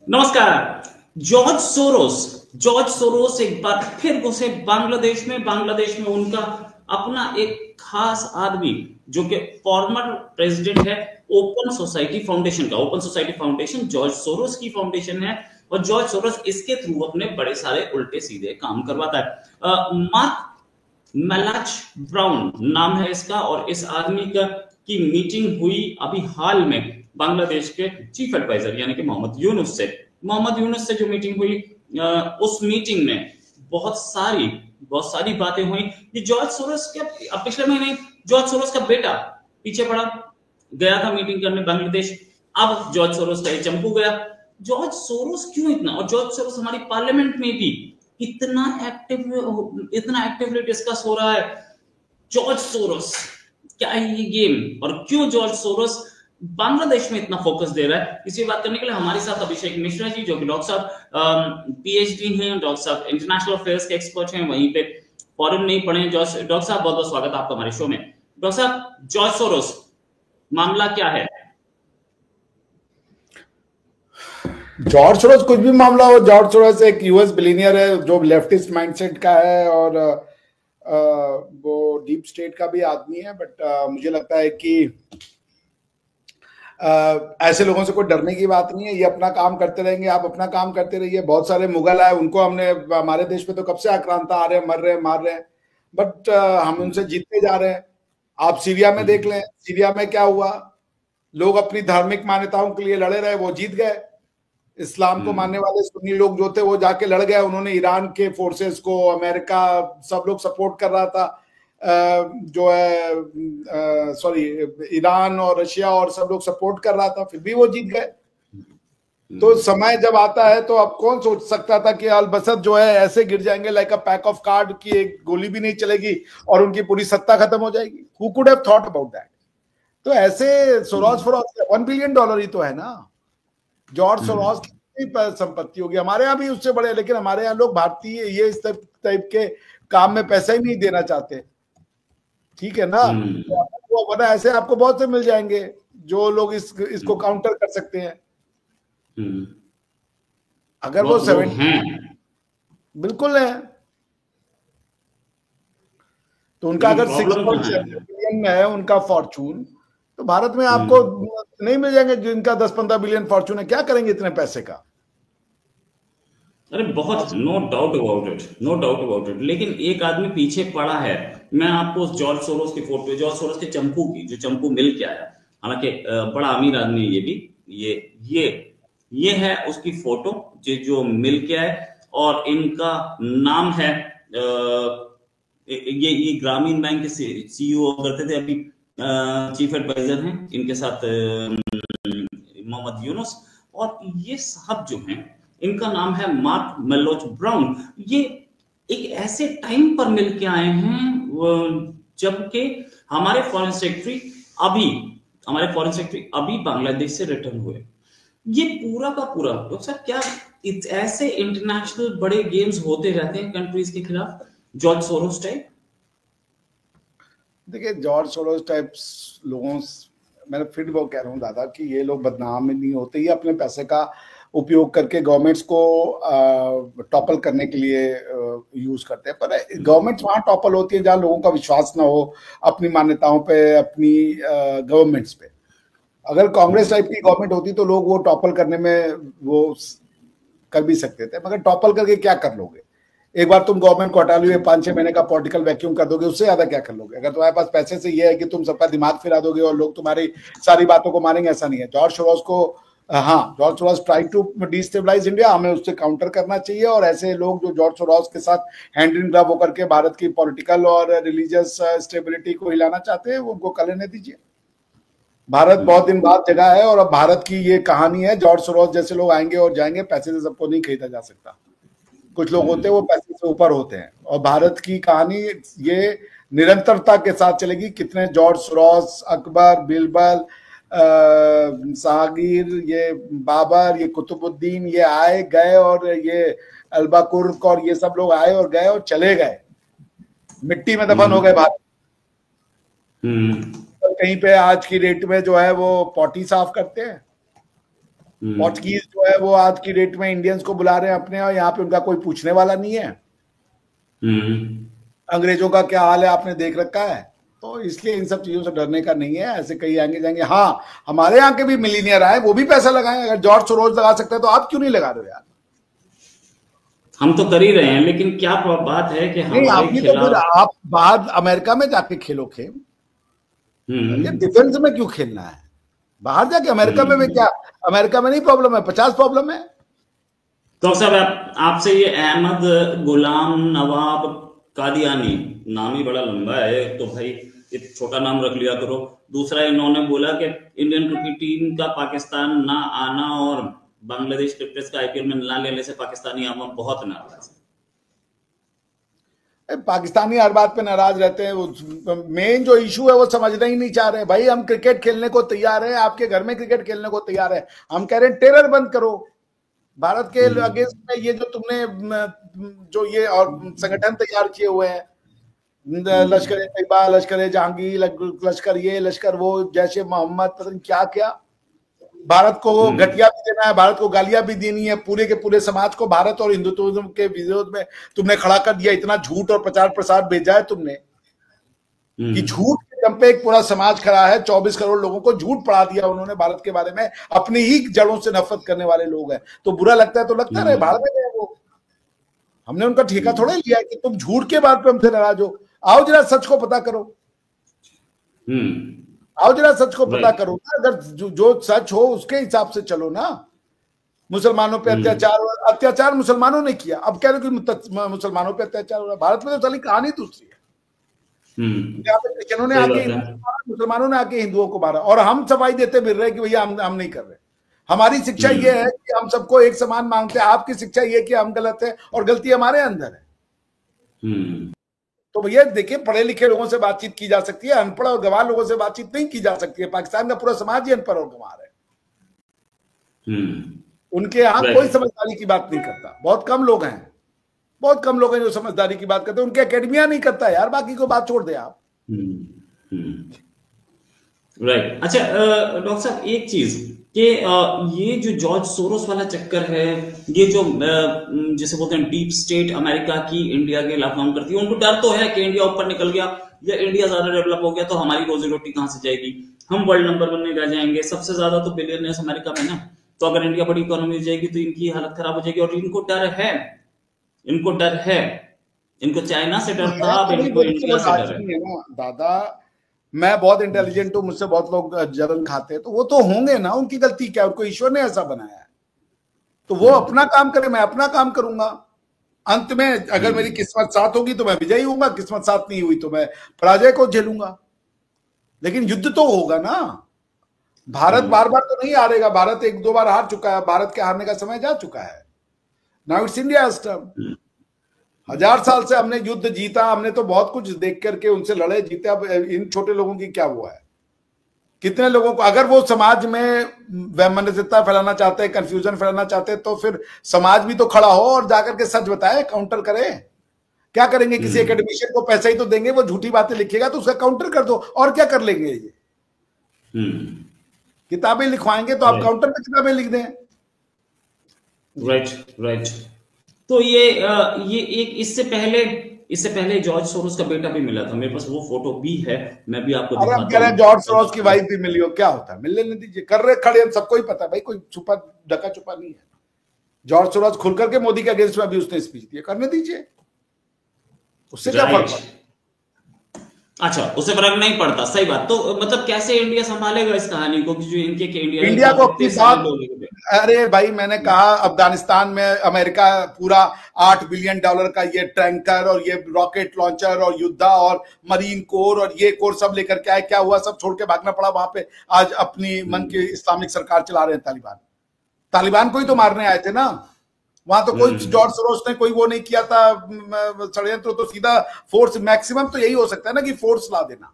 नमस्कार। George Soros एक बार फिर घुसे बांग्लादेश में उनका अपना एक खास आदमी जो कि फॉर्मर प्रेसिडेंट है open society foundation George Soros की फाउंडेशन है। और जॉर्ज सोरोस इसके थ्रू अपने बड़े सारे उल्टे सीधे काम करवाता है। मार्क मेलाच ब्राउन नाम है इसका, और इस आदमी की मीटिंग हुई अभी हाल में बांग्लादेश के चीफ एडवाइजर यानी कि मोहम्मद यूनुस से जो मीटिंग हुई, उस मीटिंग में बहुत सारी बातें हुई। ये जॉर्ज सोरोस के अब पिछले महीने जॉर्ज सोरोस का बेटा पीछे पड़ा गया था मीटिंग करने बांग्लादेश। अब जॉर्ज सोरोस का ये चंपू गया। जॉर्ज सोरोस क्यों इतना, और जॉर्ज सोरोस हमारी पार्लियामेंट में भी इतना एक्टिवली डिस्कस हो रहा है। जॉर्ज सोरोस क्या है ये गेम, और क्यों जॉर्ज सोरोस बांग्लादेश में इतना फोकस दे रहा है, इसी बात करने के लिए हमारे साथ अभिषेक मिश्रा जी, जो कि डॉक्टर साहब पीएचडी हैं, डॉक्टर साहब इंटरनेशनल अफेयर्स के एक्सपर्ट हैं, वहीं पे फॉरेन नहीं पढ़े। डॉक्टर साहब बहुत बहुत स्वागत आपका हमारे शो में। डॉक्टर साहब, जॉर्ज सोरोस मामला क्या है? जॉर्ज सोरोस कुछ भी मामला हो, जॉर्ज सोरोस एक यूएस बिलियनियर है जो लेफ्टिस्ट माइंडसेट का है और वो डीप स्टेट का भी आदमी है। बट मुझे लगता है कि ऐसे लोगों से कोई डरने की बात नहीं है। ये अपना काम करते रहेंगे, आप अपना काम करते रहिए। बहुत सारे मुगल आए, उनको हमने हमारे देश पे तो कब से आक्रांता आ रहे हैं, मर रहे हैं, मार रहे हैं, बट हम उनसे जीतते जा रहे हैं। आप सीरिया में देख लें, सीरिया में क्या हुआ, लोग अपनी धार्मिक मान्यताओं के लिए लड़े रहे, वो जीत गए। इस्लाम को मानने वाले सुन्नी लोग जो थे वो जाके लड़ गए, उन्होंने ईरान के फोर्सेस को, अमेरिका सब लोग सपोर्ट कर रहा था, जो है सॉरी ईरान और रशिया और सब लोग सपोर्ट कर रहा था, फिर भी वो जीत गए। तो समय जब आता है तो अब कौन सोच सकता था कि अलबसत जो है ऐसे गिर जाएंगे like a pack of card की, एक गोली भी नहीं चलेगी और उनकी पूरी सत्ता खत्म हो जाएगी। Who could have thought about that? तो ऐसे सोरोस $1 बिलियन ही तो है ना। जॉर्ज सोरोस की संपत्ति होगी, हमारे यहाँ भी उससे बड़े, लेकिन हमारे यहाँ लोग भारतीय ये इस टाइप के काम में पैसा ही नहीं देना चाहते, ठीक है ना। तो वरना ऐसे आपको बहुत से मिल जाएंगे जो लोग इसको काउंटर कर सकते हैं। अगर वो 70 बिल्कुल है, तो उनका अगर 6.7 बिलियन में है उनका फॉर्चून, तो भारत में आपको नहीं मिल जाएंगे जिनका 10-15 बिलियन फॉर्चून है। क्या करेंगे इतने पैसे का? अरे बहुत, नो डाउट अबाउट इट। लेकिन एक आदमी पीछे पड़ा है। मैं आपको उस जॉर्ज सोरोस की फोटो, जॉर्ज सोरोस के चंपू की, जो चंपू मिल के आया, हालांकि बड़ा अमीर आदमी है ये भी, ये है उसकी फोटो जो मिल के आए। और इनका नाम है ये ग्रामीण बैंक के सीईओ करते थे, अभी चीफ एडवाइजर हैं इनके साथ मोहम्मद यूनुस। और ये साहब जो हैं, इनका नाम है मार्क मेलोच ब्राउन। ये एक ऐसे टाइम पर मिल के आए हैं जबकि हमारे फॉरेन सेक्रेटरी अभी बांग्लादेश से रिटर्न हुए। ये पूरा का पूरा डॉक्टर साहब, क्या ऐसे इंटरनेशनल बड़े गेम्स होते रहते हैं कंट्रीज के खिलाफ, जॉर्ज सोरोस टाइप? देखिए, जॉर्ज सोरोस टाइप लोगों, मैं फिर वो कह रहा हूँ दादा कि ये लोग बदनाम नहीं होते, ये अपने पैसे का उपयोग करके गवर्नमेंट्स को टॉपल करने के लिए यूज करते हैं। पर गवर्नमेंट्स वहां टॉपल होती है जहां लोगों का विश्वास ना हो अपनी मान्यताओं पे, अपनी गवर्नमेंट्स पे। अगर कांग्रेस टाइप की गवर्नमेंट होती तो लोग वो टॉपल करने में वो कर भी सकते थे, मगर टॉपल करके क्या कर लोगे? एक बार तुम गवर्नमेंट को हटा लो, 5-6 महीने का पॉलिटिकल वैक्यूम कर दोगे, उससे ज्यादा क्या कर लोगे? अगर तुम्हारे पास पैसे से ये है कि तुम सबका दिमाग फिरा दोगे और लोग तुम्हारी सारी बातों को मानेंगे, ऐसा नहीं है। जॉर्ज सोरोस को, हाँ, George Soros try to destabilise India, हमें उससे काउंटर करना चाहिए। और ऐसे लोग जो जॉर्ज सोरोस के साथ हैंड इन ग्लव होकर के भारत की पॉलिटिकल और रिलीजियस स्टेबिलिटी को हिलाना चाहते हैं, उनको कर लेने दीजिए। भारत बहुत दिन बाद जगह है, और अब भारत की ये कहानी है। जॉर्ज सोरोस जैसे लोग आएंगे और जाएंगे, पैसे से सबको नहीं खरीदा जा सकता। कुछ लोग होते हैं वो पैसे से ऊपर होते हैं, और भारत की कहानी ये निरंतरता के साथ चलेगी। कितने जॉर्ज सोरोस, अकबर, बिरबल, सागिर, ये बाबर, ये कुतुबुद्दीन, ये आए गए, और ये अल्बाकुर्क और ये सब लोग आए और गए और चले गए, मिट्टी में दफन हो गए भारत। कहीं पे आज की डेट में जो है वो पॉटी साफ करते हैं। पोर्चुगीज जो है वो आज की डेट में इंडियंस को बुला रहे हैं अपने, और यहाँ पे उनका कोई पूछने वाला नहीं है। अंग्रेजों का क्या हाल है आपने देख रखा है। तो इसलिए इन सब चीजों से डरने का नहीं है। ऐसे कई आएंगे जाएंगे। हाँ, हमारे यहाँ के भी मिलीनियर आए, वो भी पैसा लगाए। अगर जॉर्ज सोरोस लगा सकते हैं तो आप क्यों नहीं लगा रहे हो यार? हम तो कर ही रहे हैं, लेकिन क्या बात है कि हमारे खिलाफ आप बाहर अमेरिका में जाके खेलो खेल, ये डिफेंस में क्यों खेलना है? बाहर जाके अमेरिका में क्या, अमेरिका में नहीं प्रॉब्लम है, 50 प्रॉब्लम है। तो साहब आपसे ये अहमद गुलाम नवाब कादियानी, नाम ही बड़ा लंबा है, तो भाई एक छोटा नाम रख लिया करो। दूसरा, इन्होंने बोला कि इंडियन क्रिकेट टीम का पाकिस्तान ना आना और बांग्लादेश क्रिकेटर्स का आईपीएल में ना लेने से पाकिस्तानी आवाम बहुत नाराज है। पाकिस्तानी हर बात पे नाराज रहते हैं। वो मेन जो इशू है वो समझना ही नहीं चाह रहे। भाई हम क्रिकेट खेलने को तैयार है, आपके घर में क्रिकेट खेलने को तैयार है। हम कह रहे हैं टेरर बंद करो भारत के अगेंस्ट में। ये जो तुमने जो ये और संगठन तैयार किए हुए हैं, लश्कर ए तैयबा, लश्कर ए जहांगीर, लश्कर ये लश्कर वो, जैसे मोहम्मद, पता नहीं क्या क्या, भारत को घटिया भी देना है, भारत को गालियां भी देनी है। पूरे के पूरे समाज को भारत और हिंदुत्व के विरोध में तुमने खड़ा कर दिया। इतना झूठ और प्रचार प्रसार भेजा है तुमने कि झूठ के दम पे एक पूरा समाज खड़ा है। 24 करोड़ लोगों को झूठ पढ़ा दिया उन्होंने भारत के बारे में। अपनी ही जड़ों से नफरत करने वाले लोग हैं। तो बुरा लगता है तो लगता रहे, भारत में वो हमने उनका ठेका थोड़ा लिया है कि तुम झूठ के बात पे हमसे नाराज हो। आओ जरा सच को पता करो, आओ जरा सच को पता करो ना। अगर जो सच हो उसके हिसाब से चलो ना। मुसलमानों पे अत्याचार मुसलमानों ने किया, अब कह रहे कि मुसलमानों पे अत्याचार हो रहा है। भारत में तो चली कहानी दूसरी है। यहाँ पे क्रिश्चियनों ने आके मुसलमानों ने आके हिंदुओं को मारा, और हम सफाई देते फिर रहे कि भैया हम नहीं कर रहे। हमारी शिक्षा ये है कि हम सबको एक समान मांगते हैं। आपकी शिक्षा ये कि हम गलत है और गलती हमारे अंदर है। तो भैया देखिए, पढ़े लिखे लोगों से बातचीत की जा सकती है, अनपढ़ और गंवार लोगों से बातचीत नहीं की जा सकती है। पाकिस्तान का पूरा समाज ही अनपढ़ और गंवार है। उनके यहाँ कोई समझदारी की बात नहीं करता। बहुत कम लोग हैं, बहुत कम लोग हैं जो समझदारी की बात करते हैं। उनके अकेडमिया नहीं करता यार, बाकी को बात छोड़ दे आप। राइट। अच्छा डॉक्टर साहब, एक चीज कि ये जो जॉर्ज सोरोस वाला चक्कर है, ये जो जिसे बोलते हैं डीप स्टेट अमेरिका की इंडिया के खिलाफ काम करती है, उनको डर तो है कि इंडिया ऊपर निकल गया या इंडिया ज्यादा डेवलप हो गया तो हमारी रोजी रोटी कहां से जाएगी, हम वर्ल्ड नंबर 1 में रह जाएंगे। सबसे ज्यादा तो बिलियनर्स अमेरिका में ना, तो अगर इंडिया बड़ी इकोनॉमी हो जाएगी तो इनकी हालत खराब हो जाएगी। और इनको डर है, इनको डर है, इनको चाइना से डर था, अब इनको इंडिया से डर है। दादा मैं बहुत इंटेलिजेंट हूं, मुझसे बहुत लोग जलन खाते हैं, तो वो तो होंगे ना, उनकी गलती क्या, उनको ईश्वर ने ऐसा बनाया है। तो वो अपना काम करे, मैं अपना काम करूंगा। अंत में अगर मेरी किस्मत साथ होगी तो मैं विजयी होऊंगा, किस्मत साथ नहीं हुई तो मैं पराजय को झेलूंगा। लेकिन युद्ध तो होगा ना। भारत बार बार तो नहीं हारेगा। भारत 1-2 बार हार चुका है। भारत के हारने का समय जा चुका है। Now it's India's turn. 1000 साल से हमने युद्ध जीता, हमने तो बहुत कुछ देख करके उनसे लड़े जीते। अब इन छोटे लोगों की क्या हुआ है? कितने लोगों को, अगर वो समाज में वैमनस्यता फैलाना चाहते हैं, कंफ्यूजन फैलाना चाहते हैं, तो फिर समाज भी तो खड़ा हो और जाकर के सच बताए, काउंटर करे। क्या करेंगे? किसी एकेडमिशियन को पैसा ही तो देंगे, वो झूठी बातें लिखेगा तो उसका काउंटर कर दो। और क्या कर लेंगे? ये किताबें लिखवाएंगे तो आप काउंटर पे किताबें लिख दें। राइट। तो ये एक इससे पहले जॉर्ज सोरोस का बेटा भी मिला था। मेरे पास वो फोटो भी है, मैं भी आपको दिखाता हूं। कह रहे हैं जॉर्ज सोरोस की वाइफ भी मिली हो, क्या होता है? मिलने नहीं दीजिए। कर रहे खड़े, सबको ही पता है भाई, कोई छुपा ढका छुपा नहीं है। जॉर्ज सोरोस खुल करके मोदी के अगेंस्ट में भी उसने स्पीच दिया, करने दीजिए, उससे क्या फर्क पड़ता? अच्छा, उससे फर्क नहीं पड़ता, सही बात। तो मतलब कैसे इंडिया संभालेगा इस कहानी को कि जो इनके इंडिया को अपनी बात। अरे भाई, मैंने कहा अफगानिस्तान में अमेरिका पूरा $8 बिलियन का ये टैंकर और ये रॉकेट लॉन्चर और युद्धा और मरीन कोर और ये कोर सब लेकर के आए। क्या हुआ? सब छोड़ के भागना पड़ा वहां पे। आज अपनी मन की इस्लामिक सरकार चला रहे हैं तालिबान को ही तो मारने आए थे ना। वहां तो कोई जॉर्ज सोरोस ने कोई वो नहीं किया था षड्यंत्र। तो सीधा फोर्स, मैक्सिमम तो यही हो सकता है ना कि फोर्स ला देना।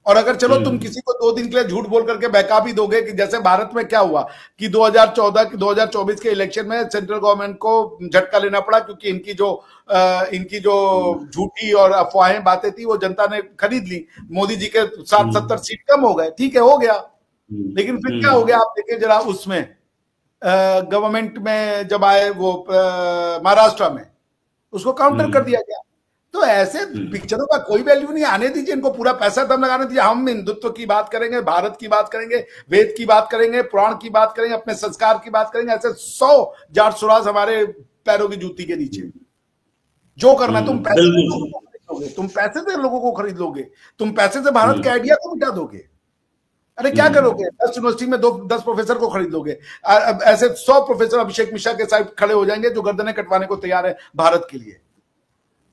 और अगर चलो तुम किसी को 2 दिन के लिए झूठ बोल करके बहका भी दोगे, कि जैसे भारत में क्या हुआ कि 2024 के इलेक्शन में सेंट्रल गवर्नमेंट को झटका लेना पड़ा, क्योंकि इनकी जो झूठी और अफवाहें बातें थी वो जनता ने खरीद ली। मोदी जी के 70 सीट कम हो गए, ठीक है, हो गया। लेकिन फिर क्या हो गया आप देखिए जरा, उसमें गवर्नमेंट में जब आए वो महाराष्ट्र में, उसको काउंटर कर दिया गया। तो ऐसे पिक्चरों का कोई वैल्यू नहीं, आने दीजिए इनको, पूरा पैसा दम लगाने दीजिए। हम हिंदुत्व की बात करेंगे, भारत की बात करेंगे, वेद की बात करेंगे, पुराण की बात करेंगे, अपने संस्कार की बात करेंगे। ऐसे 100 जाट सुराज हमारे पैरों की जूती के नीचे। जो करना है, तुम पैसे से लोगों को खरीद लोगे, तुम पैसे से भारत के आइडिया को मिटा दोगे। अरे क्या करोगे? 10 यूनिवर्सिटी में 10 प्रोफेसर को खरीद लोगे। ऐसे 100 प्रोफेसर अभिषेक मिश्रा के साथ खड़े हो जाएंगे जो गर्दनें कटवाने को तैयार है भारत के लिए।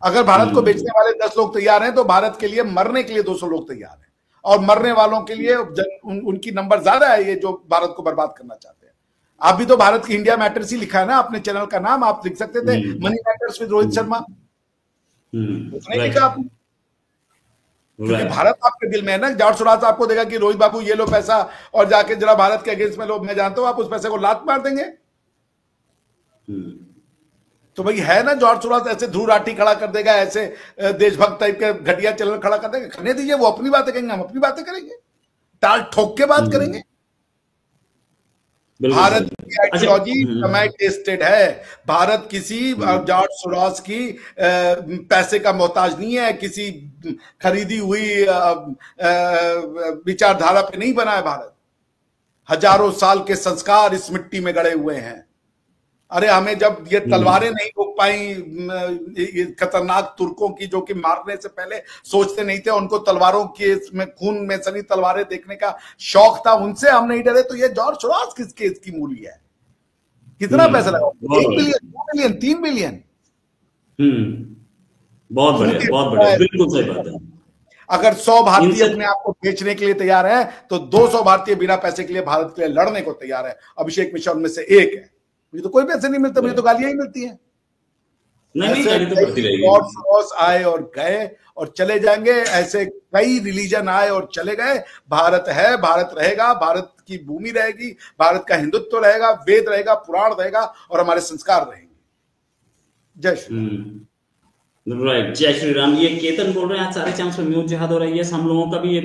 अगर भारत को बेचने वाले 10 लोग तैयार हैं, तो भारत के लिए मरने के लिए 200 लोग तैयार हैं। और मरने वालों के लिए उनकी नंबर ज्यादा है, ये जो भारत को बर्बाद करना चाहते हैं। आप भी तो भारत की इंडिया मैटर्स ही लिखा है ना अपने चैनल का नाम, आप लिख सकते थे money matters with Rohit Sharma, नहीं लिखा आपने। क्योंकि भारत आपके दिल में है ना। जाट सुराज आपको देगा कि रोहित बाबू ये लो पैसा और जाके जरा भारत के अगेंस्ट में लो, मैं जानता हूं आप उस पैसे को लात मार देंगे। तो भाई है ना, जॉर्ज सोरोस ऐसे ध्रुव राठी खड़ा कर देगा, ऐसे देशभक्त टाइप के घटिया चैनल खड़ा कर देगा। करने दीजिए, वो अपनी बातें करेंगे, हम अपनी बातें करेंगे, टाल ठोक के बात करेंगे। भारत की आइडियोलॉजी समय टेस्टेड है। भारत किसी जॉर्ज सोरोस की पैसे का मोहताज नहीं है, किसी खरीदी हुई विचारधारा पे नहीं बना है भारत। हजारों साल के संस्कार इस मिट्टी में गड़े हुए हैं। अरे हमें जब ये तलवारें नहीं रोक पाई खतरनाक तुर्कों की, जो कि मारने से पहले सोचते नहीं थे, उनको तलवारों के में खून में सनी तलवारें देखने का शौक था, उनसे हम नहीं डरे। तो ये जॉर्ज सोरोस किस केस की मूली है? कितना पैसा लगा? 1 बिलियन, 2 बिलियन, 3 बिलियन। बहुत बढ़िया, बिल्कुल सही बात है। अगर 100 भारतीय अपने आप को बेचने के लिए तैयार है, तो 200 भारतीय बिना पैसे के लिए भारत के लिए लड़ने को तैयार है। अभिषेक मिश्रा उनमें से एक है। मुझे तो कोई पैसे नहीं मिलते, मुझे तो गालियां ही मिलती हैं। जॉर्ज सोरोस आए और गए और चले जाएंगे, ऐसे कई रिलीजन आए और चले गए। भारत है, भारत रहेगा, भारत की भूमि रहेगी, भारत का हिंदुत्व रहेगा, वेद रहेगा, पुराण रहेगा और हमारे संस्कार रहेंगे। जय श्री राइट, जय श्री राम। ये केतन बोल रहे हैं आज सारे चांस पे म्यूट जिहाद हो रही है। हम लोगों का भी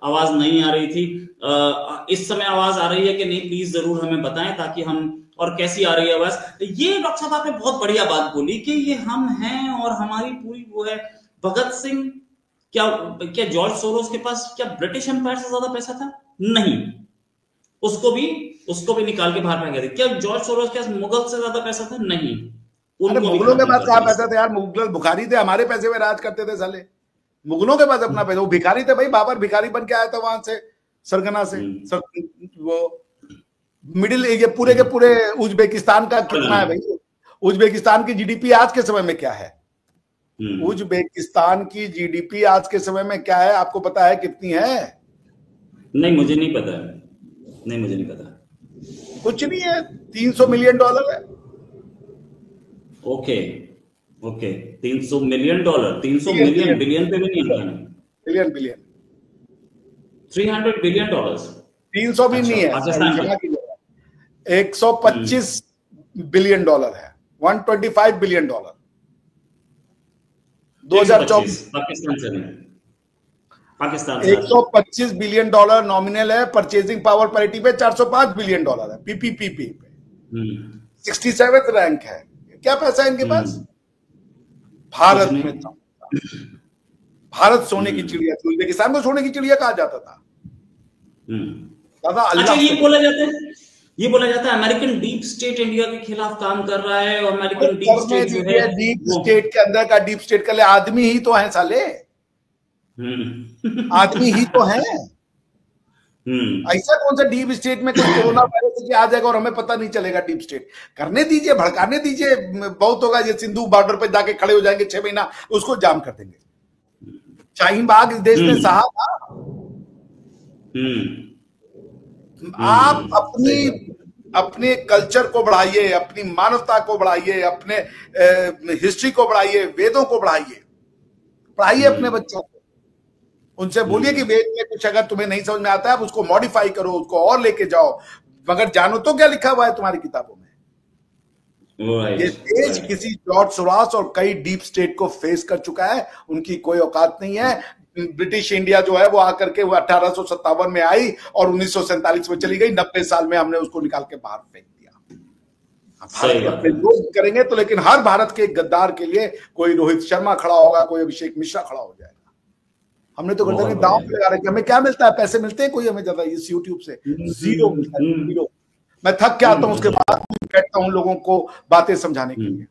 आवाज नहीं आ रही थी, इस समय आवाज आ रही है कि नहीं? प्लीज जरूर हमें बताएं ताकि हम, और कैसी आ रही है आवाज। ये डॉक्टर साहब आपने बहुत बढ़िया बात बोली कि ये हम हैं और हमारी पूरी वो है। भगत सिंह, क्या जॉर्ज सोरोस के पास क्या ब्रिटिश एम्पायर से ज्यादा पैसा था? नहीं, उसको भी निकाल के बाहर फेंक दिया। क्या जॉर्ज सोरोस के पास मुगल से ज्यादा पैसा था? नहीं। अरे मुगलों के पास कहां पैसा था यार? मुगल भिखारी थे, हमारे पैसे में राज करते थे साले। मुगलों के पास अपना पैसा, वो भिखारी थे भाई। बाबर भिखारी बन के आया था वहां से, सरगना से। वो मिडिल, ये पूरे के पूरे उज्बेकिस्तान का कितना है भाई? उज्बेकिस्तान की जीडीपी आज के समय में क्या है? उज्बेकिस्तान की जीडीपी आज के समय में क्या है, आपको पता है कितनी है? नहीं, मुझे नहीं पता। नहीं, मुझे नहीं पता। कुछ नहीं है, $300 मिलियन है। Okay, 300 million dollar, 300 million, billion पे भी नहीं आता है। बिलियन 300 बिलियन डॉलर्स, 300 भी नहीं है, 125 बिलियन डॉलर है, 125 बिलियन डॉलर 2024 पाकिस्तान से नहीं, पाकिस्तान 125 बिलियन डॉलर नॉमिनल है। परचेजिंग पावर पैरिटी पे 405 बिलियन डॉलर है। पीपीपी पे 67th रैंक है। क्या पैसा है इनके पास? भारत में था, भारत सोने की चिड़िया थी। उज्बेकिस्तान को सोने की चिड़िया कहा जाता था। अच्छा, ये बोला जाता है अमेरिकन डीप स्टेट इंडिया के खिलाफ काम कर रहा है। और अमेरिकन डीप स्टेट जो है, डीप स्टेट के अंदर का डीप स्टेट के लिए आदमी ही तो है साले। आदमी ही तो है। ऐसा कौन सा डीप स्टेट में कोई कोरोना वायरस आ जाएगा और हमें पता नहीं चलेगा? डीप स्टेट करने दीजिए, भड़काने दीजिए, बहुत होगा। ये सिंधु बॉर्डर पे जाके खड़े हो जाएंगे 6 महीना, उसको जाम कर देंगे। शाहीन बाग इस देश में सहा था। आप अपने कल्चर को बढ़ाइए, अपनी मानवता को बढ़ाइए, अपने हिस्ट्री को बढ़ाइए, वेदों को पढ़ाइए अपने बच्चों को। उनसे बोलिए कि वेद में कुछ अगर तुम्हें नहीं समझ में आता है, उसको मॉडिफाई करो, उसको और लेके जाओ, मगर जानो तो क्या लिखा हुआ है तुम्हारी किताबों में। ये देश किसी जॉर्ज सोरोस और कई डीप स्टेट को फेस कर चुका है। उनकी कोई औकात नहीं है। ब्रिटिश इंडिया जो है वो आकर के वो 1857 में आई और 1947 में चली गई। 90 साल में हमने उसको निकाल के बाहर फेंक दिया। भारत के अपने लोग करेंगे तो, लेकिन हर भारत के गद्दार के लिए कोई रोहित शर्मा खड़ा होगा, कोई अभिषेक मिश्रा खड़ा हो जाएगा। हमने तो गर्दन में दांव लगा रखे, हमें क्या मिलता है? पैसे मिलते हैं कोई हमें ज्यादा इस यूट्यूब से? जीरो मिलता है, जीरो। मैं थक के आता हूँ, उसके बाद बैठता हूँ लोगों को बातें समझाने के लिए।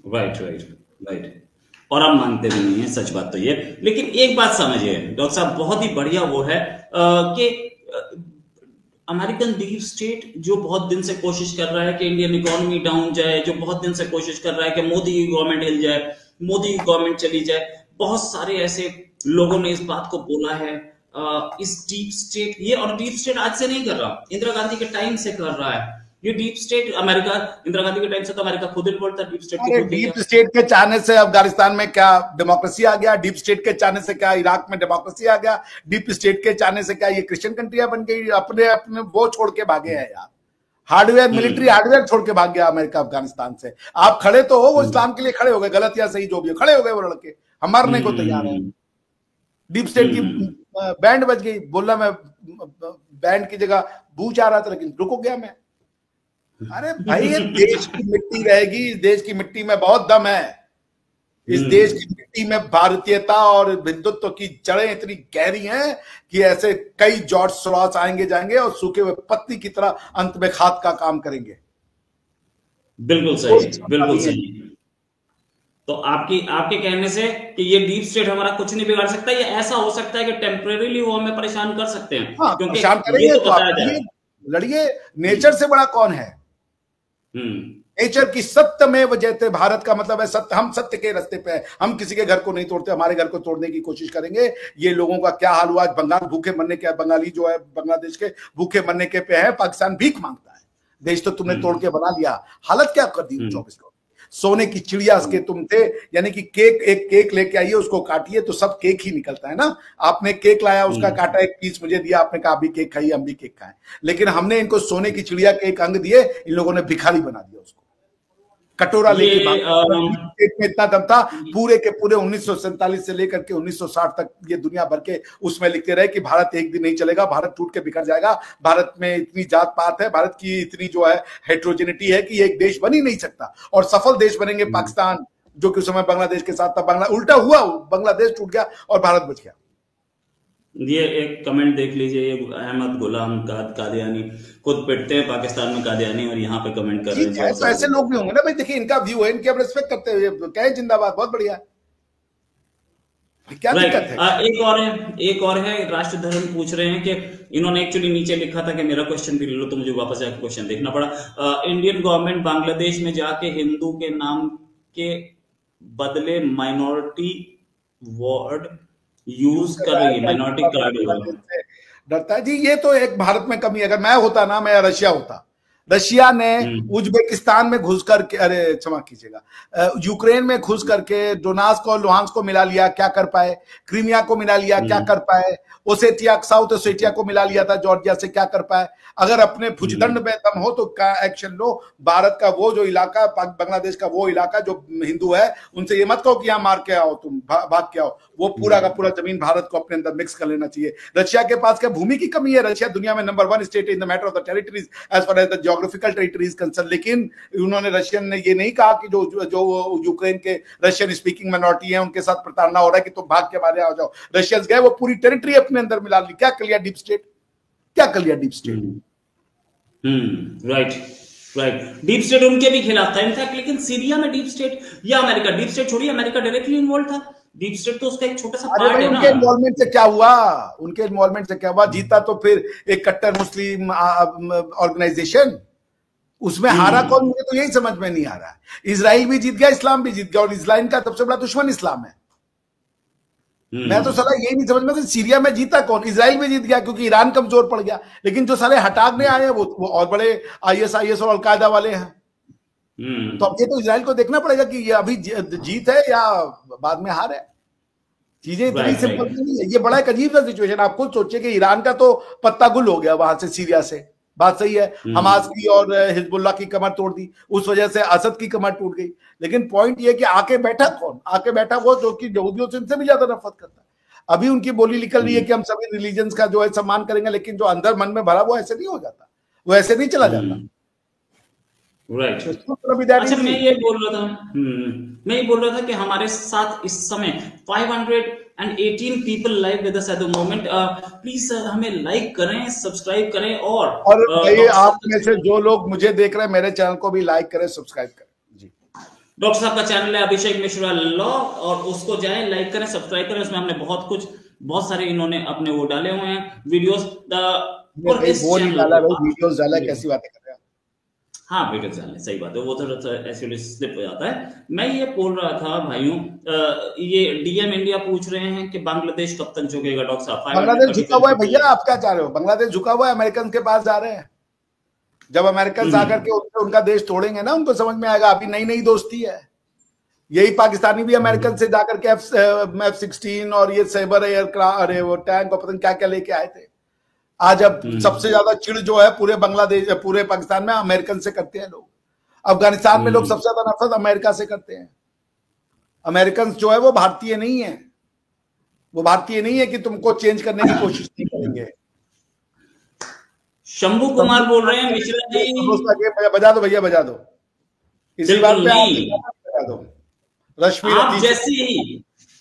Right right right. और आप मानते भी नहीं है, सच बात तो ये। लेकिन एक बात समझिए डॉक्टर साहब, बहुत ही बढ़िया वो है कि अमेरिकन डीप स्टेट जो बहुत दिन से कोशिश कर रहा है कि इंडियन इकोनॉमी डाउन जाए, जो बहुत दिन से कोशिश कर रहा है कि मोदी की गवर्नमेंट हिल जाए, मोदी की गवर्नमेंट चली जाए, बहुत सारे ऐसे लोगों ने इस बात को बोला है। इस डीप स्टेट ये, और डीप स्टेट आज से नहीं कर रहा, इंदिरा गांधी के टाइम से कर रहा है ये deep state. America, Indira Gandhi के टाइम से तो अमेरिका खुद इन्वॉल्व था डीप स्टेट के। डीप स्टेट के चाहने से अफगानिस्तान में क्या डेमोक्रेसी आ गया? डीप स्टेट के चाहने से क्या इराक में डेमोक्रेसी आ गया? डीप स्टेट के चाहने से क्या ये क्रिश्चियन कंट्रियां बन गई? अपने अपने वो छोड़ के भागे हैं यार, हार्डवेयर, मिलिट्री हार्डवेयर छोड़ के भाग गया अमेरिका अफगानिस्तान से। आप खड़े तो हो, वो इस्लाम के लिए खड़े हो गए, गलत या सही जो भी हो, खड़े हो गए वो लड़के, हम मरने को तैयार है। डीप स्टेट की बैंड बज गई। बोला मैं बैंड की जगह बू चाह रहा था, लेकिन रुको गया मैं। अरे भाई, ये देश की मिट्टी रहेगी, इस देश की मिट्टी में बहुत दम है। इस देश की मिट्टी में भारतीयता और हिंदुत्व की जड़ें इतनी गहरी हैं कि ऐसे कई जॉर्ज सोरॉस आएंगे जाएंगे और सूखे हुए पत्ती की तरह अंत में खाद का काम करेंगे। बिल्कुल सही, बिल्कुल सही। तो आपके कहने से कि ये डीप स्टेट हमारा कुछ नहीं बिगाड़ सकता, ये ऐसा हो सकता है कि टेम्परेरीली वो हमें परेशान कर सकते हैं। हाँ, क्योंकि परेशान करेंगे तो आप लड़िए। नेचर से बड़ा कौन है? नेचर की सत्य में वजहते, भारत का मतलब है सत्य। हम सत्य के रास्ते पे हैं, हम किसी के घर को नहीं तोड़ते, हमारे घर को तोड़ने की कोशिश करेंगे। ये लोगों का क्या हाल हुआ, बंगाल भूखे मरने के, बंगाली जो है बांग्लादेश के भूखे मरने के पे है, पाकिस्तान भीख मांगता है। देश तो तुमने तोड़ के बना लिया, हालत क्या कर दी 24 को। सोने की चिड़िया के तुम थे, यानी कि एक केक लेके आइए, उसको काटिए तो सब केक ही निकलता है ना। आपने केक लाया, उसका काटा, एक पीस मुझे दिया, आपने कहा भी केक खाइए, हम भी केक खाएं। लेकिन हमने इनको सोने की चिड़िया के एक अंग दिए, इन लोगों ने भिखारी बना दिया उसको। कटोरा लेके में इतना दम था, पूरे के पूरे 1947 से लेकर के 1960 तक ये दुनिया भर के उसमें लिखते रहे कि भारत एक दिन नहीं चलेगा, भारत टूट के बिखर जाएगा, भारत में इतनी जात पात है, भारत की इतनी जो है हेट्रोजेनिटी है कि एक देश बन ही नहीं सकता। और सफल देश बनेंगे पाकिस्तान, जो कि उस समय बांग्लादेश के साथ था। उल्टा हुआ, बांग्लादेश टूट गया और भारत बच गया। ये एक कमेंट देख लीजिए, अहमद गुलाम कादियानी खुद पिटते हैं पाकिस्तान में कादियानी, और यहाँ पे कमेंट कर रहे हैं। तो ऐसे लोग भी होंगे ना भाई, देखिए इनका व्यू है, इनके हम रिस्पेक्ट करते हुए कहे जिंदाबाद, बहुत बढ़िया, क्या दिक्कत है। एक और है राष्ट्र धर्म पूछ रहे हैं कि इन्होंने एक्चुअली नीचे लिखा था कि मेरा क्वेश्चन भी ले लो, तो मुझे वापस जाकर क्वेश्चन देखना पड़ा। इंडियन गवर्नमेंट बांग्लादेश में जाके हिंदू के नाम के बदले माइनॉरिटी वर्ड यूज कर रही है, माइनॉरिटी कार्ड डरता है जी। ये तो एक भारत में कमी है। अगर मैं होता ना, मैं रशिया होता, रशिया ने उज्बेकिस्तान में घुस करके, अरे क्षमा कीजिएगा, यूक्रेन में घुस करके डोनास को, लुहांस को मिला लिया, क्या कर पाए? क्रीमिया को मिला लिया, क्या कर पाए? ओसेटिया, साउथ ओसेटिया को मिला लिया था जॉर्जिया से, क्या कर पाए? अगर अपने भुजदंड में दम हो तो क्या एक्शन लो। भारत का वो जो इलाका, बांग्लादेश का वो इलाका जो हिंदू है, उनसे ये मत कहो कि यहाँ मार के आओ, तुम भाग के आओ। वो पूरा का पूरा जमीन भारत को अपने अंदर मिक्स कर लेना चाहिए। रशिया के पास क्या भूमि की कमी है? रशिया दुनिया में number 1 state in the matter of the territories as far as the geographical territories concern. लेकिन उन्होंने, रशियन ने ये नहीं कहा कि जो यूक्रेन के रशियन स्पीकिंग माइनॉरिटी है उनके साथ प्रताड़ना हो रहा है कि तुम भाग के बाहर आ जाओ। रशियंस गए, वो पूरी टेरिटरी अपने अंदर मिला ली। क्या कर लिया डीप स्टेट? क्या कर लिया deep state? Right right. Deep state उनके भी खिलाफ था इनफैक्ट। लेकिन सीरिया में डीप स्टेट या अमेरिका, डीप स्टेट छोड़िए, अमेरिका डायरेक्टली इन्वॉल्व था। डीप स्टेट तो उसका एक छोटा सा पार्ट है ना। उनके इन्वॉल्वमेंट से क्या हुआ? उनके इन्वॉल्वमेंट से क्या हुआ? जीता तो फिर एक कट्टर मुस्लिम ऑर्गेनाइजेशन, उसमें हारा कौन? मुझे तो यही समझ में नहीं आ रहा है। इजराइल भी जीत गया, इस्लाम भी जीत गया, और इस्लाम का सबसे बड़ा दुश्मन इस्लाम है। मैं तो साला यही नहीं समझ में, सीरिया में जीता कौन? इजराइल में जीत गया क्योंकि ईरान कमजोर पड़ गया, लेकिन जो सारे हटाने आए हैं वो और बड़े ISIS और अलकायदा वाले हैं। तो अब ये तो इजराइल को देखना पड़ेगा कि ये अभी जीत है या बाद में हार है। चीजें इतनी सिंपल नहीं है। ये बड़ा एक अजीब सा सिचुएशन। आप खुद सोचिए कि ईरान का तो पत्ता गुल हो गया वहां से, सीरिया से, बात सही है। हमास की और हिजबुल्लाह की कमर तोड़ दी, उस वजह से असद की कमर टूट गई। लेकिन पॉइंट ये कि आके बैठा कौन? आके बैठा वो जो कि यहूदियों से इनसे भी ज्यादा नफरत करता है। अभी उनकी बोली निकल रही है कि हम सभी रिलीजन्स का जो है सम्मान करेंगे, लेकिन जो अंदर मन में भरा वो ऐसे नहीं हो जाता, वो ऐसे नहीं चला जाता। राइट। right. अच्छा, मैं ये बोल रहा था कि हमारे साथ इस समय 518 people live with us at the moment. Please sir हमें लाइक करें, सब्सक्राइब करें और भाई आप में से जो लोग मुझे देख रहे हैं मेरे चैनल को भी लाइक करें, सब्सक्राइब करें। जी, डॉक्टर साहब का चैनल है अभिषेक मिश्रा लॉ, और उसको जाए लाइक करें, सब्सक्राइब करें। उसमें हमने बहुत सारे इन्होंने अपने वो डाले हुए हैं वीडियोस। और इस वो नहीं डाला भाई, वीडियोस डाला, कैसी बातें कर रहे हैं? हाँ वीडियो डालने, सही बात है, वो तो ऐसे स्लिप हो जाता है। मैं ये बोल रहा था भाइयों, ये डीएम इंडिया पूछ रहे हैं कि बांग्लादेश कब तक झुकेगा डॉक्टर साहब? बांग्लादेश झुका हुआ है भैया, आप क्या चाह रहे हो? बांग्लादेश झुका हुआ है, अमेरिकन के पास जा रहे हैं। जब अमेरिकन आकर के उनका देश तोड़ेंगे ना, उनको समझ में आएगा अभी नई नई दोस्ती है। यही पाकिस्तानी भी अमेरिकन से जाकर के F-16 और ये सैबर एयरक्राफ्ट, अरे वो टैंक और पता नहीं क्या क्या लेके आए थे। आज अब सबसे ज्यादा चिड़ जो है पूरे बांग्लादेश, पूरे पाकिस्तान में अमेरिकन से करते हैं लोग। अफगानिस्तान में लोग सबसे ज्यादा नफरत अमेरिका से करते हैं। अमेरिकन जो है वो भारतीय नहीं है, वो भारतीय नहीं है कि तुमको चेंज करने की कोशिश नहीं करेंगे। शंभू कुमार बोल रहे हैं मिश्रा जी, बजा दो भैया, बजा दो इसी बात पे, बजा दो। रश्मि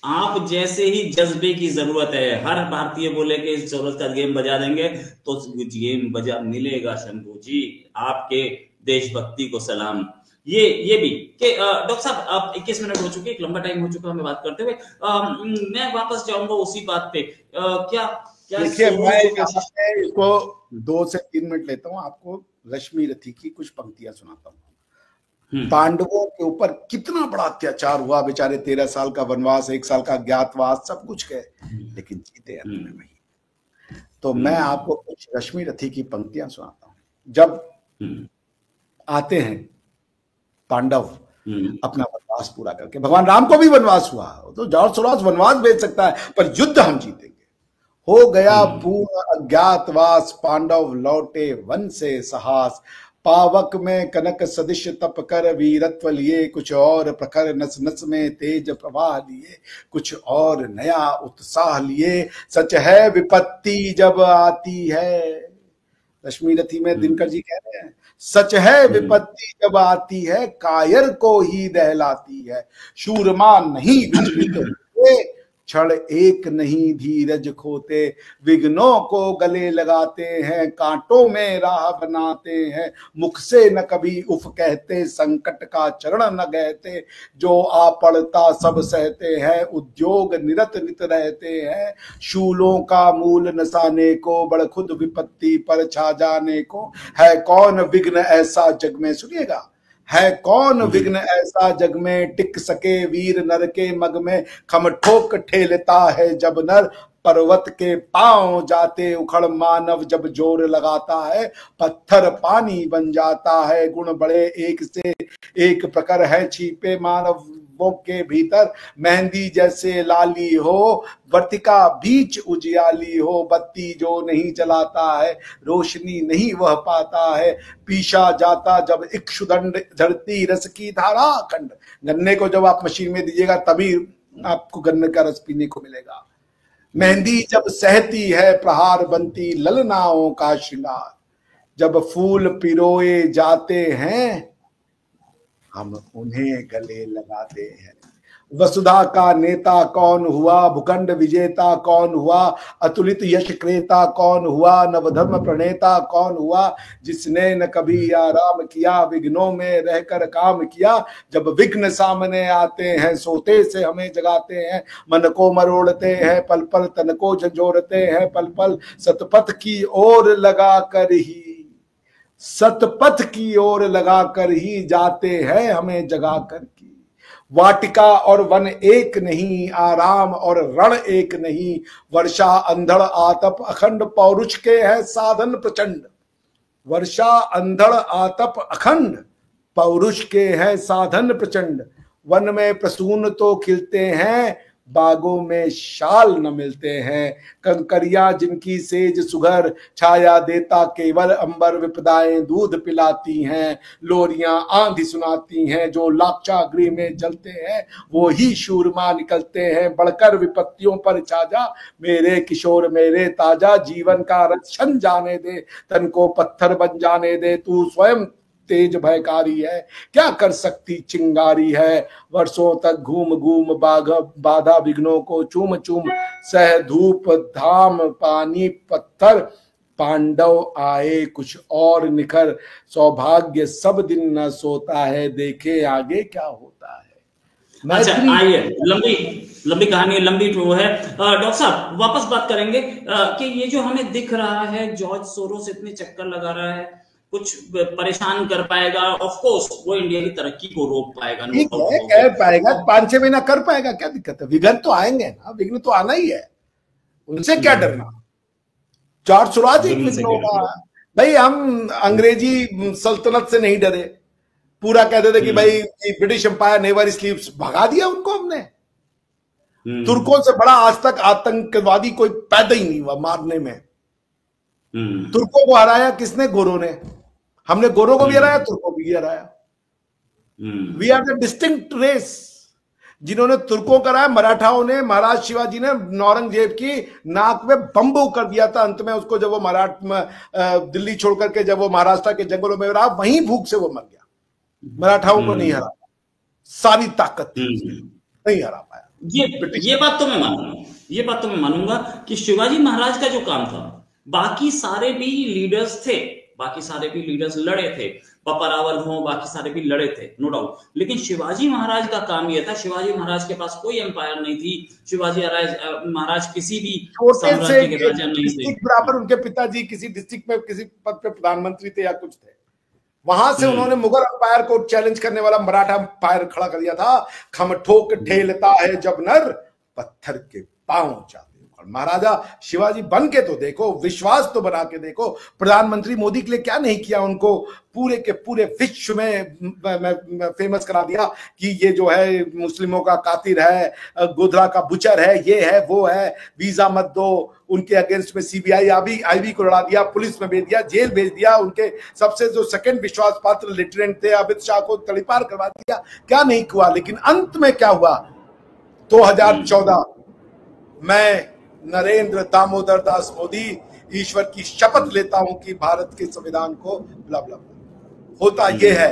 आप जैसे ही जज्बे की जरूरत है। हर भारतीय बोले कि इस जरूरत का गेम बजा देंगे तो गेम बजा मिलेगा। शंभू जी, आपके देशभक्ति को सलाम। ये भी कि डॉक्टर साहब आप 21 मिनट हो चुके, एक लंबा टाइम हो चुका हमें बात करते हुए। मैं वापस जाऊंगा उसी बात पे। क्या देखिए, मैं इसको 2 से 3 मिनट लेता हूँ, आपको रश्मि रथी की कुछ पंक्तियां सुनाता हूँ। पांडवों के ऊपर कितना बड़ा अत्याचार हुआ, बेचारे 13 साल का वनवास, 1 साल का ज्ञातवास, सब कुछ गए, लेकिन जीते अंत में वही। तो मैं आपको कुछ रश्मि रथी की पंक्तियां सुनाता हूँ। जब आते हैं पांडव अपना वनवास पूरा करके, भगवान राम को भी वनवास हुआ, तो जाओ स्वराज वनवास भेज सकता है, पर युद्ध हम जीतेंगे। हो गया पूर्ण अज्ञातवास, पांडव लौटे वन से साहस। पावक में कनक सदिश तप कर वीरत्व लिए, कुछ और प्रखर नस नस में तेज प्रवाह लिए, कुछ और नया उत्साह लिए। सच है विपत्ति जब आती है, रश्मि रथी में दिनकर जी कह रहे हैं, सच है विपत्ति जब आती है, कायर को ही दहलाती है। शूरमा नहीं विचलित होते, क्षण एक नहीं धीरज खोते। विघ्नों को गले लगाते हैं, कांटों में राह बनाते हैं। मुख से न कभी उफ कहते, संकट का चरण न गहते। जो आ पड़ता सब सहते हैं, उद्योग निरत नित रहते हैं। शूलों का मूल नसाने को, बड़ खुद विपत्ति पर छा जाने को। है कौन विघ्न ऐसा जग में, सुनिएगा, है कौन विघ्न ऐसा जग में, टिक सके वीर नर के मग में। खम ठोक ठेलता है जब नर, पर्वत के पांव जाते उखड़। मानव जब जोर लगाता है, पत्थर पानी बन जाता है। गुण बड़े एक से एक प्रकार है, छिपे मानवों के भीतर। मेहंदी जैसे लाली हो, वर्तिका बीच उजियाली हो। बत्ती जो नहीं जलाता है, रोशनी नहीं वह पाता है। पीछा जाता जब इक्षुदंड, झरती रस की धारा खंड। गन्ने को जब आप मशीन में दीजिएगा तभी आपको गन्ने का रस पीने को मिलेगा। मेहंदी जब सहती है, प्रहार बनती ललनाओं का श्रृंगार। जब फूल पिरोए जाते हैं, हम उन्हें गले लगाते हैं। वसुधा का नेता कौन हुआ, भूखंड विजेता कौन हुआ। अतुलित यश क्रेता कौन हुआ, नवधर्म प्रणेता कौन हुआ। जिसने न कभी आराम किया, विघ्नों में रहकर काम किया। जब विघ्न सामने आते हैं, सोते से हमें जगाते हैं। मन को मरोड़ते हैं पल पल, तन को झंझोरते हैं पल पल। सतपथ की ओर लगा कर ही, सतपथ की ओर लगा कर ही जाते हैं हमें जगा कर की। वाटिका और वन एक नहीं, आराम और रण एक नहीं। वर्षा अंधड़ आतप अखंड, पौरुष के है साधन प्रचंड। वर्षा अंधड़ आतप अखंड, पौरुष के है साधन प्रचंड। वन में प्रसून तो खिलते हैं, बागों में शाल न मिलते हैं, कंकरिया जिनकी सेज सुघर, छाया देता केवल अंबर, विपदाएं दूध पिलाती हैं, लोरियां आंधी सुनाती हैं, जो लाक्षा गृह में जलते हैं वो ही शूरमा निकलते हैं, बढ़कर विपत्तियों पर छाजा मेरे किशोर मेरे ताजा, जीवन का रक्षण जाने दे, तन को पत्थर बन जाने दे, तू स्वयं तेज भयकारी है, क्या कर सकती चिंगारी है, वर्षों तक घूम घूम बाधा विघ्नों को चूम चूम, सह धूप धाम पानी पत्थर, पांडव आए कुछ और निखर, सौभाग्य सब दिन न सोता है, देखे आगे क्या होता है। अच्छा आइए, लंबी लंबी कहानी, लंबी वो है। डॉक्टर साहब वापस बात करेंगे कि ये जो हमें दिख रहा है जॉर्ज सोरोस इतने चक्कर लगा रहा है, कुछ परेशान कर पाएगा, ऑफ कोर्स वो इंडिया की तरक्की को रोक पाएगा, ठीक है कर पाएगा, 5-6 महीना कर पाएगा, क्या दिक्कत है, विघ्न तो आएंगे ना, विघ्न तो आना ही है, उनसे क्या डरना। जॉर्ज सोरोस एक विघ्न होगा भाई, हम अंग्रेजी सल्तनत से नहीं डरे, पूरा कहते थे कि भाई ब्रिटिश एम्पायर नेवर स्लीप्स, भगा दिया उनको हमने। तुर्कों से बड़ा आज तक आतंकवादी कोई पैदा ही नहीं हुआ मारने में। तुर्कों को हराया किसने? गोरों ने। हमने गोरों को भी हराया, तुर्कों को भी हराया। We are the distinct race. जिन्होंने तुर्कों का हराया, मराठाओं ने, महाराज शिवाजी ने औरंगजेब की नाक में बम्बू कर दिया था अंत में उसको, जब वो दिल्ली छोड़ करके जब वो महाराष्ट्र के जंगलों में रहा, वहीं भूख से वो मर गया। मराठाओं को नहीं हरा, सारी ताकत थी, नहीं हरा पाया। ये बात तो मैं मानूंगा, ये बात तो मैं मानूंगा कि शिवाजी महाराज का जो काम था, बाकी सारे भी लीडर्स थे, बाकी सारे भी लीडर्स लड़े थे, पप्पा रावल हो, बाकी सारे भी लड़े थे, नो डाउट, लेकिन शिवाजी महाराज का काम यह था, शिवाजी महाराज के पास कोई एम्पायर नहीं थी, शिवाजी महाराज किसी भी साम्राज्य के राजा नहीं थे। बराबर उनके पिताजी किसी डिस्ट्रिक्ट में किसी पद पे प्रधानमंत्री थे या कुछ थे, वहां से उन्होंने मुगल अंपायर को चैलेंज करने वाला मराठा अंपायर खड़ा कर दिया था। खम ठोक ढेलता है जब नर, पत्थर के पांव जाते। महाराजा शिवाजी बन के तो देखो, विश्वास तो बना के देखो। प्रधानमंत्री मोदी के लिए क्या नहीं किया, उनको पूरे के पूरे विश्व में फेमस करा दिया कि ये जो है मुस्लिमों का कातिल है, गोधरा का बुचर है, ये है वो है, वीजा मत दो। उनके अगेंस्ट में सीबीआई आईबी को लड़ा दिया, पुलिस में भेज दिया, जेल भेज दिया। उनके सबसे जो सेकंड विश्वास पात्र लेफ्टिनेंट थे अमित शाह को तड़ीपार करवा दिया, क्या नहीं हुआ। लेकिन अंत में क्या हुआ, 2014 मैं नरेंद्र दामोदर दास मोदी ईश्वर की शपथ लेता हूं कि भारत के संविधान को ब्ला ब्ला होता यह है,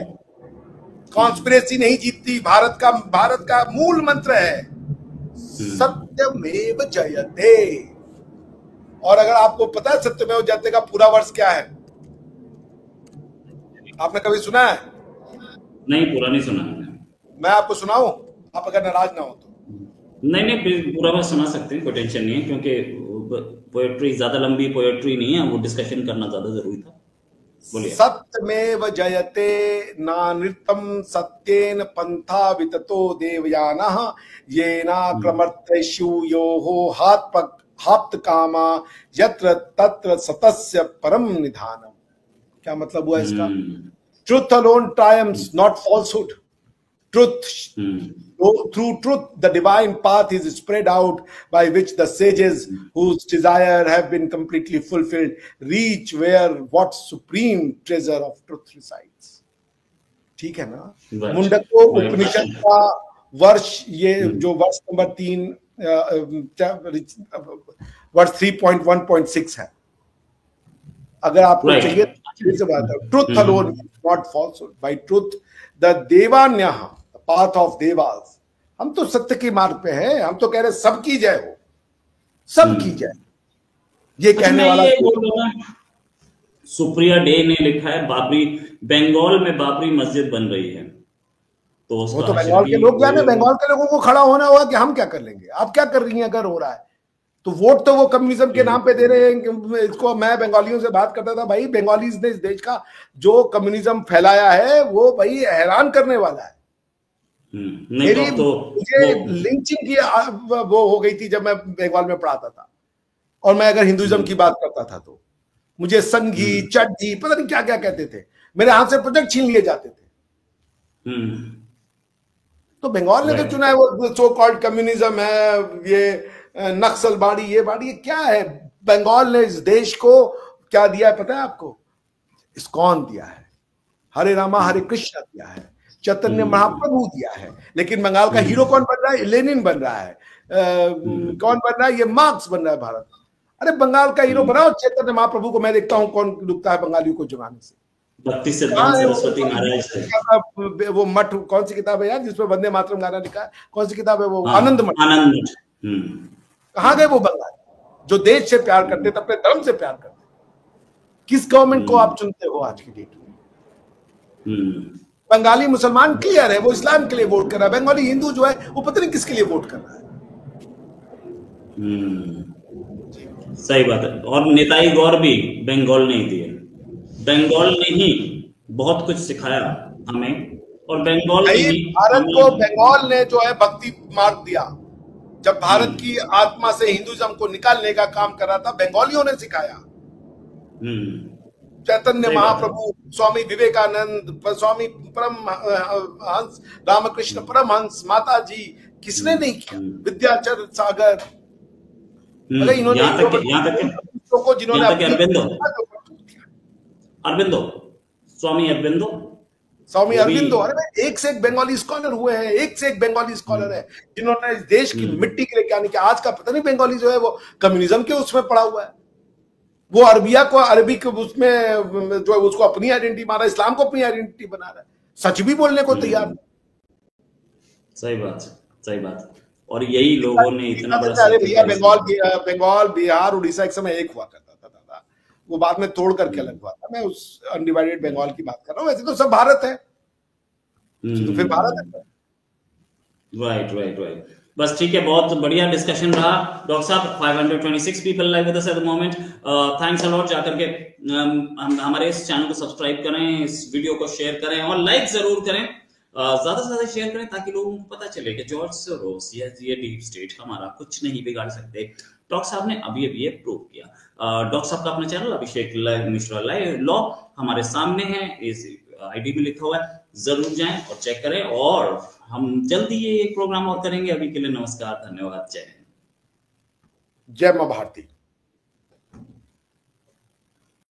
कॉन्स्पिरेसी नहीं जीतती। भारत का मूल मंत्र है सत्यमेव जयते। और अगर आपको पता है सत्यमेव जयते का पूरा वर्ष क्या है, आपने कभी सुना है? नहीं, पूरा नहीं सुना। मैं आपको सुनाऊं, आप अगर नाराज ना हो तो। नहीं, पूरा बात सुना सकते हैं, कोई टेंशन नहीं है, क्योंकि पोएट्री ज्यादा लंबी पोएट्री नहीं है, वो डिस्कशन करना ज्यादा जरूरी था। बोलिए। सत्यमेव जयते नानृतम सत्येन पंथा विततो देवयानः येना क्रमर्तेषु योहो हाप्त कामा यत्र तत्र सतस्य परम निधानम। क्या मतलब हुआ इसका? Truth alone triumphs, not falsehood. Truth, through truth, the divine path is spread out by which the sages whose desire have been completely fulfilled reach where what supreme treasure of truth resides. ठीक है ना? मुंडको उपनिषद का वर्ष, ये जो वर्ष number 3 वर्ष 3.1.6 है। अगर आपको चाहिए फिर से बात है, truth alone not falsehood, by truth the देवान्यः पाथ ऑफ देवास। हम तो सत्य के मार्ग पे हैं, हम तो कह रहे सबकी जय हो, सबकी जय। ये कहने वाला सुप्रिया डे ने लिखा है बाबरी, बंगाल में बाबरी मस्जिद बन रही है, तो वो तो बंगाल के लोग जाने, बंगाल के लोगों को खड़ा होना होगा कि हम क्या कर लेंगे, आप क्या कर रही हैं। अगर हो रहा है तो वोट तो वो कम्युनिज्म के नाम पे दे रहे हैं। इसको मैं बंगालियों से बात करता था, भाई बंगालीज ने इस देश का जो कम्युनिज्म फैलाया है वो भाई हैरान करने वाला है। मेरी मुझे लिंचिंग की वो हो गई थी जब मैं बंगाल में पढ़ाता था, और मैं अगर हिंदुइज्म की बात करता था तो मुझे संघी चड्ढी पता नहीं क्या क्या कहते थे, मेरे हाथ से प्रोजेक्ट छीन लिए जाते थे। तो बंगाल ने तो चुना है, वो सो कॉल्ड कम्युनिज्म है, ये नक्सलबाड़ी, ये बाड़ी, ये क्या है? बंगाल ने इस देश को क्या दिया है पता है आपको? इस्कॉन दिया है, हरे रामा हरे कृष्णा दिया है, चैतन्य महाप्रभु दिया है। लेकिन बंगाल का हीरो कौन बन रहा है? लेनिन बन रहा है। कौन बन रहा है? ये मार्क्स बन रहा है भारत। अरे बंगाल का हीरो बनाओ चैतन्य महाप्रभु को। मैं देखता हूं कौन रुकता है बंगालियों को जगाने से। भक्ति सिद्धांत सरस्वती महाराज, वो मठ, कौन सी किताब है यार जिसमें वंदे मातरम गाना लिखा है? कौन सी किताब है वो? आनंद मठ। आनंद मठ। कहां गए वो बंगाली जो देश से प्यार करते थे, अपने धर्म से प्यार करते? किस गवर्नमेंट को आप चुनते हो आज की डेट में? बंगाली मुसलमान क्लियर है, वो इस्लाम के लिए वोट कर रहा है। बंगाली हिंदू जो है वो पता नहीं किसके लिए वोट कर रहा है। सही बात है। और नेताजी गौर भी बंगाल नहीं दिए, बंगाल ने ही बहुत कुछ सिखाया हमें। और बंगाल भारत को बंगाल ने जो है भक्ति मार्ग दिया। जब भारत की आत्मा से हिंदुइज्म को निकालने का काम कर रहा था, बंगालियों ने सिखाया। चैतन्य महाप्रभु, स्वामी विवेकानंद, स्वामी परमहंस रामकृष्ण परमहंस, माता जी, किसने नहीं किया? विद्याचर सागर, इन्होंने अरबिंदो, स्वामी अरबिंदो। अरे एक से एक बंगाली स्कॉलर हुए हैं, एक से एक बंगाली स्कॉलर है जिन्होंने इस देश की मिट्टी के लिए क्या नहीं किया। आज का पता नहीं बंगाली जो है वो कम्युनिज्म के उसमें पड़ा हुआ है। वो अरबिया को, अरबी को उसमें जो है उसको अपनी आइडेंटिटी माना, इस्लाम को अपनी आइडेंटिटी बना रहा है। सच भी बोलने को तैयार। सही बात, सही बात। और यही लोगों ने इतना बड़ा, अरे भैया बंगाल बिहार उड़ीसा एक समय एक हुआ करता था दादा, वो बाद में तोड़ करके अलग हुआ था। मैं उस अनडिवाइडेड बंगाल की बात कर रहा हूँ। वैसे तो सब भारत है, तो फिर भारत है। Right right right. बस ठीक है, बहुत बढ़िया डिस्कशन रहा डॉक्टर साहब। 526 people live with us at the moment. Thanks a lot. जाकर के हमारे इस चैनल को सब्सक्राइब करें, इस वीडियो को शेयर करें और लाइक जरूर करें, ज्यादा से ज्यादा शेयर करें ताकि लोगों को पता चले कि जॉर्ज सोरोस या ये डीप स्टेट हमारा कुछ नहीं बिगाड़ सकते। डॉक्टर साहब ने अभी अभी ये प्रूव किया। डॉक्टर साहब का अपना channel Abhishek Mishra live law हमारे सामने है, इस आईडी में लिखा हुआ है, जरूर जाएं और चेक करें। और हम जल्दी ये एक प्रोग्राम और करेंगे। अभी के लिए नमस्कार, धन्यवाद, जय हिंद, जय मां भारती।